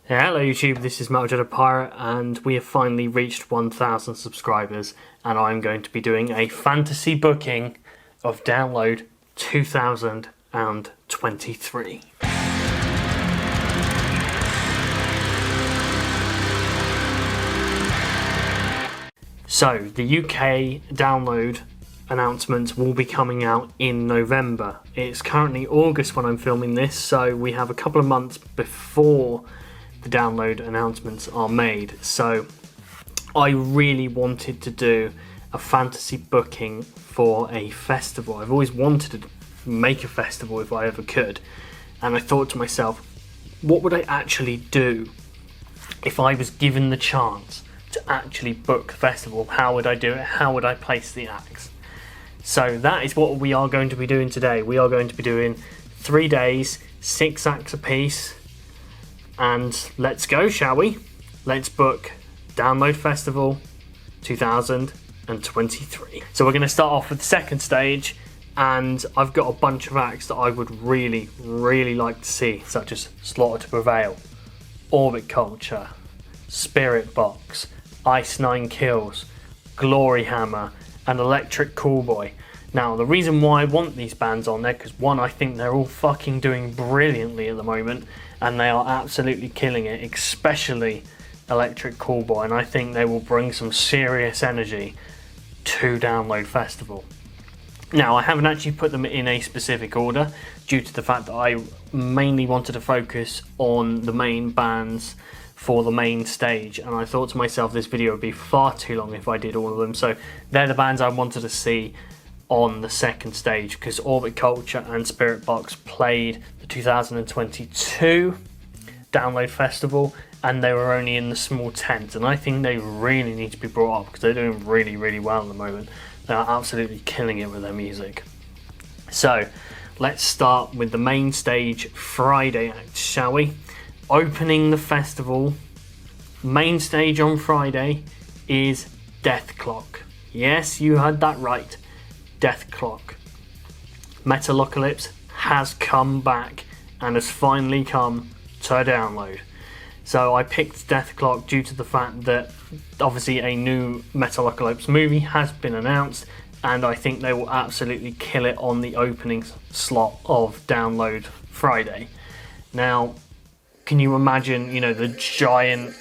Hello YouTube, this is Metaljedipirate and we have finally reached 1,000 subscribers and I'm going to be doing a fantasy booking of Download 2023. So, the UK Download announcements will be coming out in November. It's currently August when I'm filming this, so we have a couple of months before the Download announcements are made. So I really wanted to do a fantasy booking for a festival. I've always wanted to make a festival if I ever could, and I thought to myself, what would I actually do if I was given the chance to actually book a festival? How would I do it? How would I place the acts? So that is what we are going to be doing today. We are going to be doing 3 days, 6 acts apiece. And let's go, shall we? Let's book Download Festival 2023. So we're going to start off with the second stage, and I've got a bunch of acts that I would really like to see, such as Slaughter to Prevail, Orbit Culture, Spirit Box, Ice 9 Kills, Glory Hammer, and Electric Callboy. Now, the reason why I want these bands on there, because one, I think they're all fucking doing brilliantly at the moment, and they are absolutely killing it, especially Electric Callboy, and I think they will bring some serious energy to Download Festival. Now, I haven't actually put them in a specific order, due to the fact that I mainly wanted to focus on the main bands for the main stage, and I thought to myself this video would be far too long if I did all of them, so they're the bands I wanted to see on the second stage, because Orbit Culture and Spirit Box played the 2022 Download Festival and they were only in the small tent, and I think they really need to be brought up because they're doing really well at the moment. They are absolutely killing it with their music. So let's start with the main stage Friday act, shall we? Opening the festival, main stage on Friday, is Death Clock. Yes, you heard that right. Death Clock. Metalocalypse has come back and has finally come to a Download. So I picked Death Clock due to the fact that obviously a new Metalocalypse movie has been announced, and I think they will absolutely kill it on the opening slot of Download Friday. Now, can you imagine, the giant,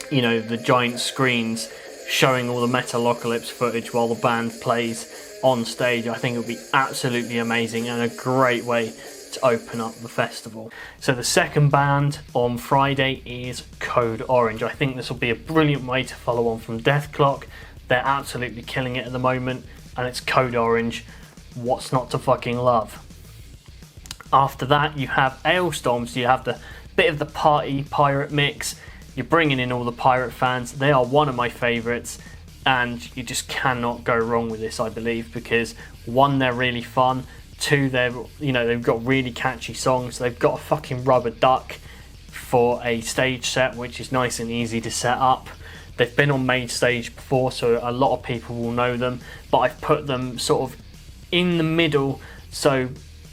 the giant screens showing all the Metalocalypse footage while the band plays on stage? I think it would be absolutely amazing and a great way to open up the festival. So the second band on Friday is Code Orange. I think this will be a brilliant way to follow on from Death Clock. They're absolutely killing it at the moment, and it's Code Orange. What's not to fucking love? After that, you have Ailstorm, so you have the bit of the party pirate mix. You're bringing in all the pirate fans. They are one of my favourites, and you just cannot go wrong with this, I believe, because one, they're really fun. Two, they've got really catchy songs. They've got a fucking rubber duck for a stage set, which is nice and easy to set up. They've been on main stage before, so a lot of people will know them, but I've put them sort of in the middle, so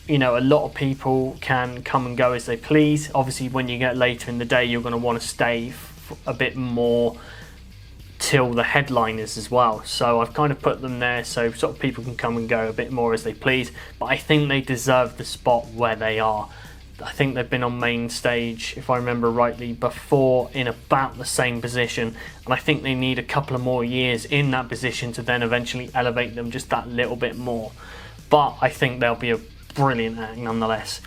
a lot of people can come and go as they please. Obviously, when you get later in the day, you're going to want to stay a bit more till the headliners as well. So I've kind of put them there so sort of people can come and go a bit more as they please. But I think they deserve the spot where they are. I think they've been on main stage, if I remember rightly, before in about the same position. And I think they need a couple of more years in that position to then eventually elevate them just that little bit more. But I think they'll be a brilliant act nonetheless.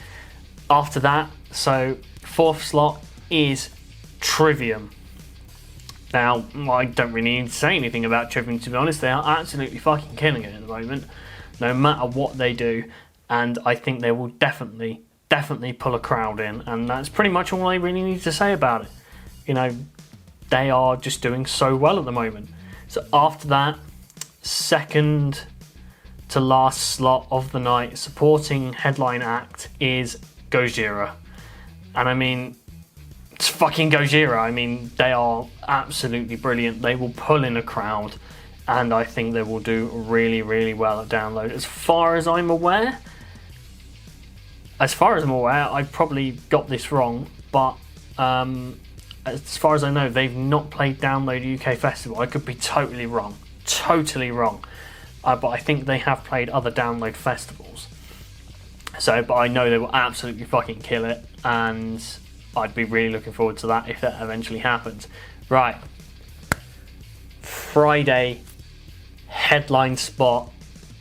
After that, so fourth slot is Trivium. Now, I don't really need to say anything about Trivium, to be honest. They are absolutely fucking killing it at the moment, no matter what they do, and I think they will definitely pull a crowd in, and that's pretty much all I really need to say about it. They are just doing so well at the moment. So after that, second to last slot of the night, supporting headline act, is Gojira. And I mean, it's fucking Gojira. I mean, they are absolutely brilliant. They will pull in a crowd, and I think they will do really well at Download. As far as I'm aware, I probably got this wrong, but As far as I know, they've not played Download UK Festival. I could be totally wrong. But I think they have played other Download festivals. But I know they will absolutely fucking kill it, and I'd be really looking forward to that if that eventually happens. Right. Friday headline spot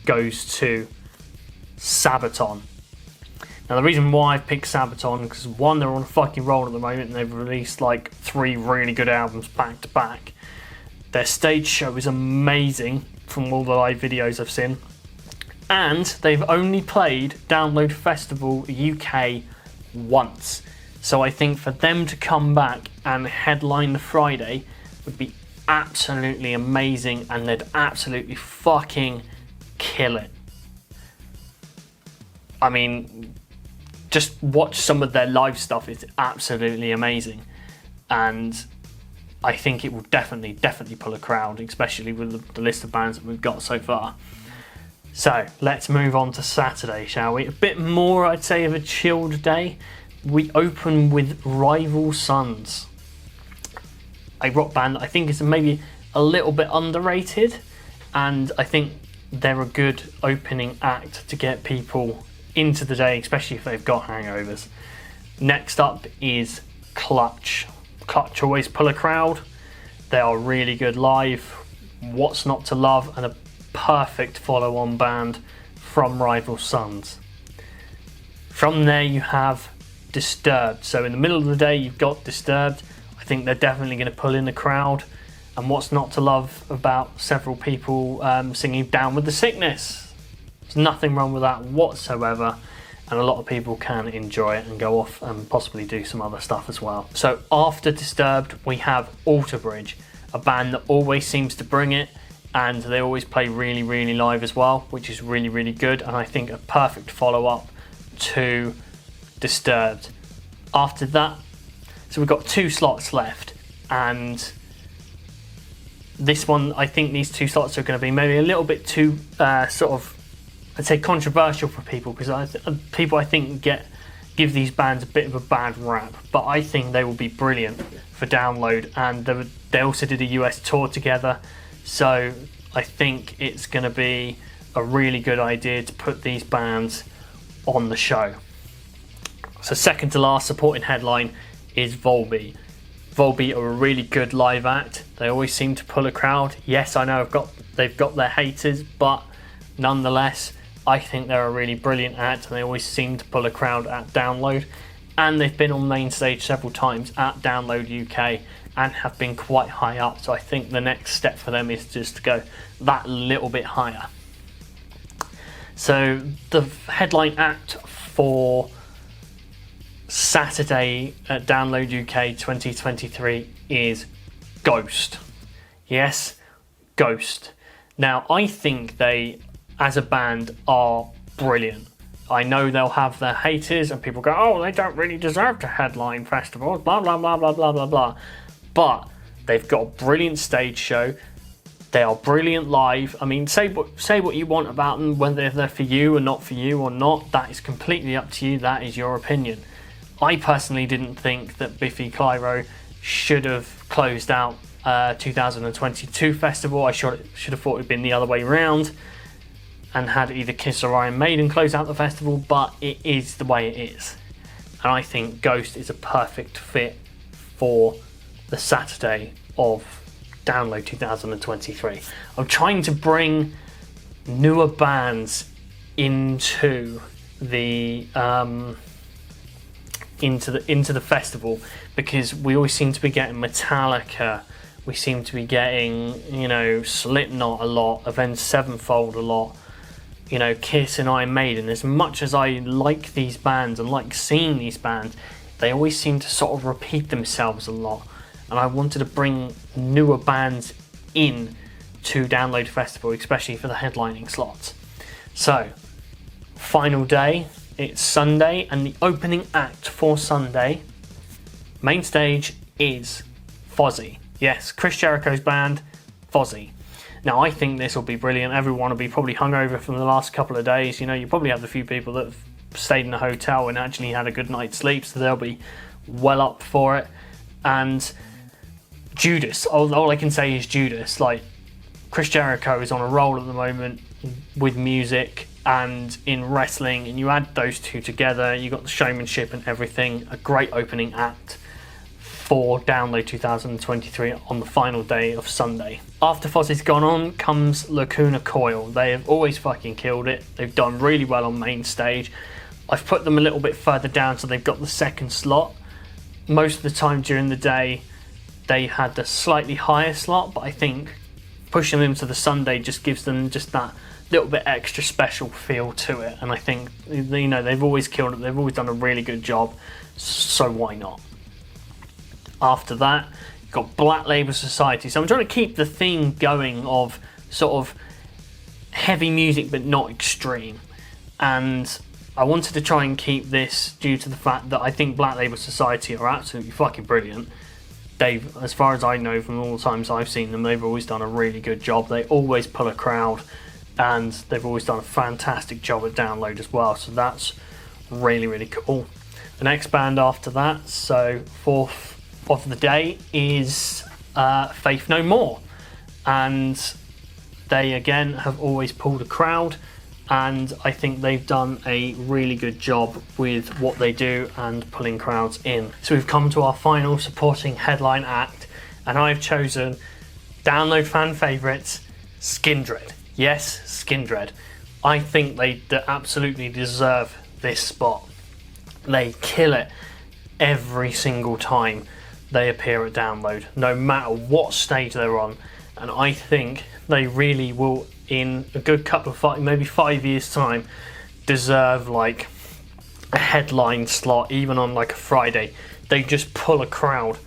goes to Sabaton. Now the reason why I've picked Sabaton, because one, they're on a fucking roll at the moment and they've released like 3 really good albums back to back. Their stage show is amazing from all the live videos I've seen. And they've only played Download Festival UK once. So I think for them to come back and headline the Friday would be absolutely amazing, and they'd absolutely fucking kill it. I mean, just watch some of their live stuff, it's absolutely amazing. And I think it will definitely pull a crowd, especially with the list of bands that we've got so far. So let's move on to Saturday, shall we? A bit more, I'd say, of a chilled day. We open with Rival Sons, a rock band that I think is maybe a little bit underrated, and I think they're a good opening act to get people into the day, especially if they've got hangovers. Next up is Clutch. Clutch always pull a crowd. They are really good live. What's not to love, and a perfect follow-on band from Rival Sons. From there you have Disturbed. So in the middle of the day you've got Disturbed. I think they're definitely going to pull in the crowd. And what's not to love about several people singing Down With The Sickness? There's nothing wrong with that whatsoever, and a lot of people can enjoy it and go off and possibly do some other stuff as well. So after Disturbed we have Alter Bridge, a band that always seems to bring it, and they always play really live as well, which is really good, and I think a perfect follow-up to Disturbed. After that, so we've got 2 slots left, and this one, I think these 2 slots are going to be maybe a little bit too sort of, I'd say, controversial for people, because people I think give these bands a bit of a bad rap, but I think they will be brilliant for Download, and they also did a US tour together. So I think it's going to be a really good idea to put these bands on the show. So second to last supporting headline is Volbeat. Volbeat are a really good live act. They always seem to pull a crowd. Yes, I know they've got their haters, but nonetheless, I think they're a really brilliant act, and they always seem to pull a crowd at Download. And they've been on main stage several times at Download UK and have been quite high up, so I think the next step for them is just to go that little bit higher. So the headline act for Saturday at Download UK 2023 is Ghost. Yes, Ghost. Now I think they, as a band, are brilliant. I know they'll have their haters and people go, oh, they don't really deserve to headline festivals, blah blah blah blah blah blah blah. But they've got a brilliant stage show. They are brilliant live. I mean, say what you want about them, whether they're for you or not for you or not, that is completely up to you. That is your opinion. I personally didn't think that Biffy Clyro should have closed out 2022 festival. I should have thought it had been the other way around and had either Kiss or Iron Maiden close out the festival, but it is the way it is. And I think Ghost is a perfect fit for the Saturday of Download 2023. I'm trying to bring newer bands into the festival, because we always seem to be getting Metallica, we seem to be getting, Slipknot a lot, Avenged Sevenfold a lot, Kiss and Iron Maiden. As much as I like these bands and like seeing these bands, they always seem to sort of repeat themselves a lot. And I wanted to bring newer bands in to Download Festival, especially for the headlining slots. So, final day, it's Sunday, and the opening act for Sunday, main stage, is Fozzy. Yes, Chris Jericho's band, Fozzy. Now, I think this will be brilliant. Everyone will be probably hungover from the last couple of days. You probably have a few people that have stayed in a hotel and actually had a good night's sleep, so they'll be well up for it. And Judas, all I can say is Judas. Like, Chris Jericho is on a roll at the moment with music and in wrestling, and you add those two together, you got the showmanship and everything. A great opening act for Download 2023 on the final day of Sunday. After Fozzie's gone on comes Lacuna Coil. They have always fucking killed it. They've done really well on main stage. I've put them a little bit further down so they've got the second slot. Most of the time during the day they had the slightly higher slot, but I think pushing them to the Sunday just gives them just that little bit extra special feel to it. And I think, you know, they've always killed it. They've always done a really good job, so why not? After that, you've got Black Label Society. So I'm trying to keep the theme going of sort of heavy music but not extreme. And I wanted to try and keep this due to the fact that I think Black Label Society are absolutely fucking brilliant. They've, as far as I know from all the times I've seen them, they've always done a really good job. They always pull a crowd, and they've always done a fantastic job at Download as well. So that's really, really cool. The next band after that, so fourth of the day, is Faith No More, and they again have always pulled a crowd, and I think they've done a really good job with what they do and pulling crowds in. So we've come to our final supporting headline act, and I've chosen Download fan favourites, Skindred. Yes, Skindred. I think they absolutely deserve this spot. They kill it every single time they appear at Download, no matter what stage they're on. And I think they really will, in a good couple of maybe 5 years time, deserve like a headline slot, even on like a Friday. They just pull a crowd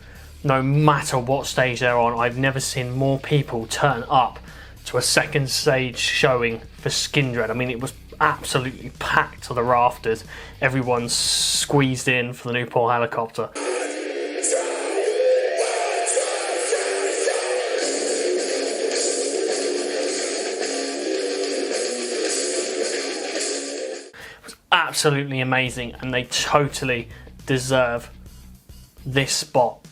no matter what stage they're on. I've never seen more people turn up to a second stage showing for Skindred. I mean, it was absolutely packed to the rafters. Everyone's squeezed in for the Newport Helicopter. Absolutely amazing, and they totally deserve this spot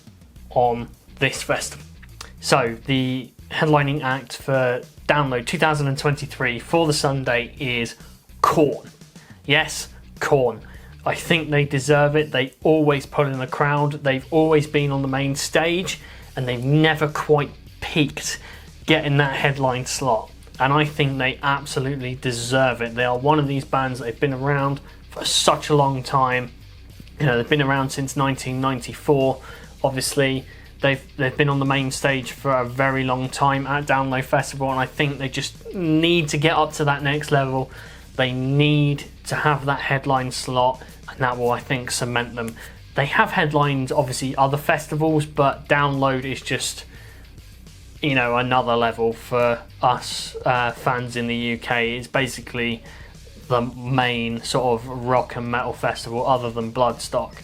on this festival. So the headlining act for Download 2023 for the Sunday is Korn. Yes, Korn. I think they deserve it. They always pull in the crowd. They've always been on the main stage, and they've never quite peaked getting that headline slot. And I think they absolutely deserve it. They are one of these bands that have been around for such a long time. You know, they've been around since 1994. Obviously, they've been on the main stage for a very long time at Download Festival, and I think they just need to get up to that next level. They need to have that headline slot, and that will, I think, cement them. They have headlined, obviously, other festivals, but Download is just, you know, another level for us fans in the UK. It's basically the main sort of rock and metal festival other than Bloodstock,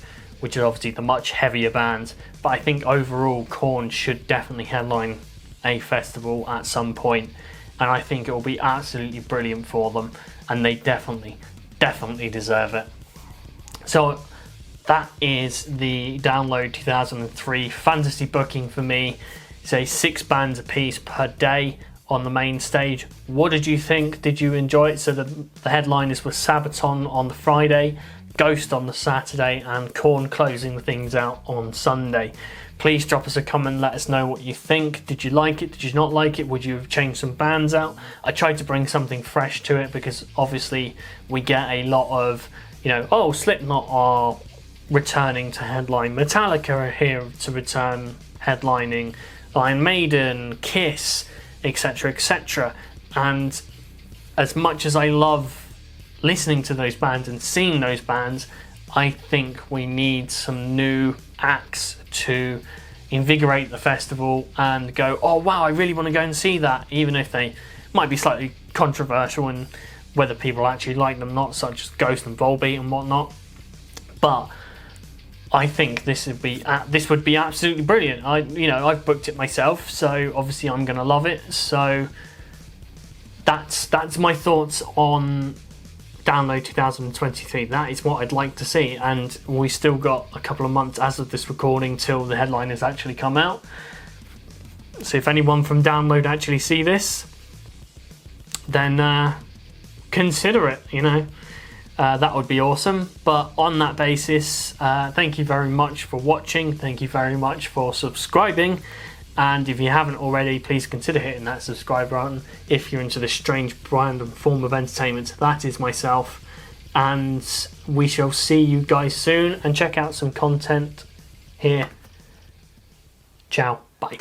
which is obviously the much heavier bands. But I think overall Korn should definitely headline a festival at some point, and I think it will be absolutely brilliant for them, and they definitely deserve it. So that is the Download 2003 fantasy booking for me. Say 6 bands a piece per day on the main stage. What did you think? Did you enjoy it? So the headliners were Sabaton on the Friday, Ghost on the Saturday, and Korn closing the things out on Sunday. Please drop us a comment, let us know what you think. Did you like it? Did you not like it? Would you have changed some bands out? I tried to bring something fresh to it because obviously we get a lot of, you know, oh, Slipknot are returning to headline, Metallica are here to return headlining, Iron Maiden, Kiss, etc, etc. And as much as I love listening to those bands and seeing those bands, I think we need some new acts to invigorate the festival and go, oh wow, I really want to go and see that, even if they might be slightly controversial and whether people actually like them or not, such as Ghost and Volbeat and whatnot. But I think this would be absolutely brilliant. I've booked it myself, so obviously I'm going to love it. So that's my thoughts on download 2023. That is what I'd like to see, and we still got a couple of months as of this recording till the headline has actually come out. So if anyone from download actually see this, then consider it, you know. That would be awesome. But on that basis, thank you very much for watching. Thank you very much for subscribing. And if you haven't already, please consider hitting that subscribe button if you're into this strange brand and form of entertainment. That is myself. And we shall see you guys soon. And check out some content here. Ciao. Bye.